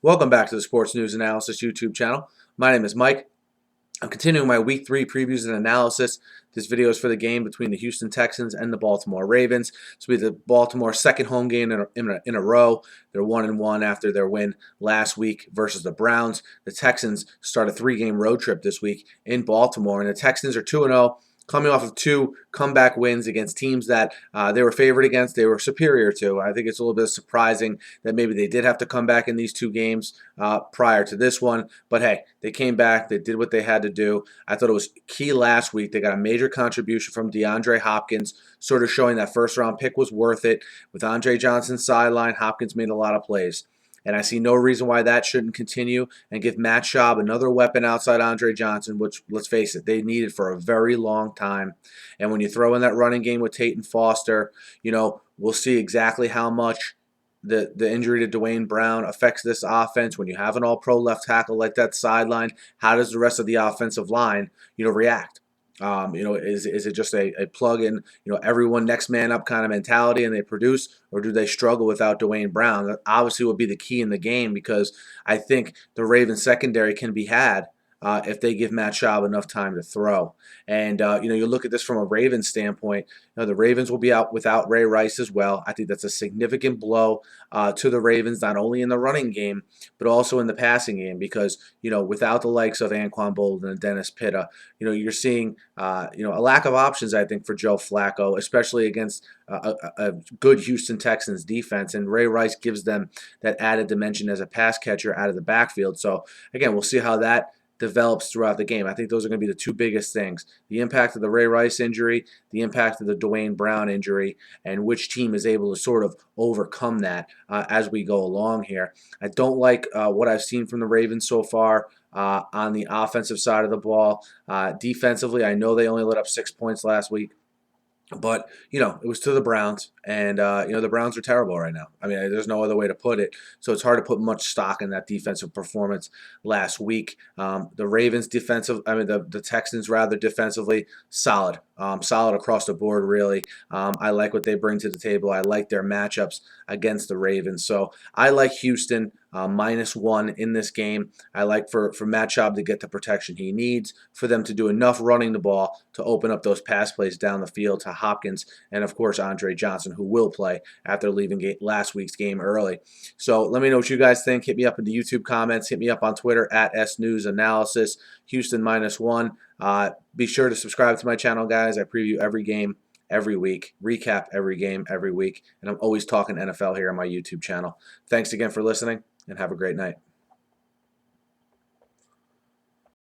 Welcome back to the Sports News Analysis YouTube channel. My name is Mike. I'm continuing my Week 3 previews and analysis. This video is for the game between the Houston Texans and the Baltimore Ravens. This will be the Baltimore's second home game in a row. They're 1-1 after their win last week versus the Browns. The Texans start a 3-game road trip this week in Baltimore, and the Texans are 2-0. Coming off of 2 comeback wins against teams that they were favored against, they were superior to. I think it's a little bit surprising that maybe they did have to come back in these 2 games prior to this one. But hey, they came back. They did what they had to do. I thought it was key last week. They got a major contribution from DeAndre Hopkins, sort of showing that first-round pick was worth it. With Andre Johnson's sideline, Hopkins made a lot of plays. And I see no reason why that shouldn't continue and give Matt Schaub another weapon outside Andre Johnson, which, let's face it, they needed for a very long time. And when you throw in that running game with Tate and Foster, we'll see exactly how much the injury to Dwayne Brown affects this offense. When you have an all-pro left tackle like that sideline, how does the rest of the offensive line, react? Is it just a plug-in, everyone next man up kind of mentality and they produce, or do they struggle without Dwayne Brown? That obviously would be the key in the game, because I think the Ravens secondary can be had if they give Matt Schaub enough time to throw. And, you look at this from a Ravens standpoint, the Ravens will be out without Ray Rice as well. I think that's a significant blow to the Ravens, not only in the running game, but also in the passing game, because, without the likes of Anquan Bolden and Dennis Pitta, you're seeing, a lack of options, I think, for Joe Flacco, especially against a good Houston Texans defense. And Ray Rice gives them that added dimension as a pass catcher out of the backfield. So, again, we'll see how that develops throughout the game. I think those are going to be the 2 biggest things: the impact of the Ray Rice injury, the impact of the Dwayne Brown injury, and which team is able to sort of overcome that as we go along here. I don't like what I've seen from the Ravens so far on the offensive side of the ball. Defensively, I know they only let up 6 points last week. But, it was to the Browns, and, the Browns are terrible right now. I mean, there's no other way to put it. So it's hard to put much stock in that defensive performance last week. The Ravens the Texans rather defensively, solid. Solid across the board, really. I like what they bring to the table. I like their matchups against the Ravens. So I like Houston -1 in this game. I like for Matt Schaub to get the protection he needs, for them to do enough running the ball to open up those pass plays down the field to Hopkins and, of course, Andre Johnson, who will play after leaving last week's game early. So let me know what you guys think. Hit me up in the YouTube comments. Hit me up on Twitter at @SNewsAnalysis. Houston -1. Be sure to subscribe to my channel, guys. I preview every game every week, recap every game every week, and I'm always talking NFL here on my YouTube channel. Thanks again for listening, and have a great night.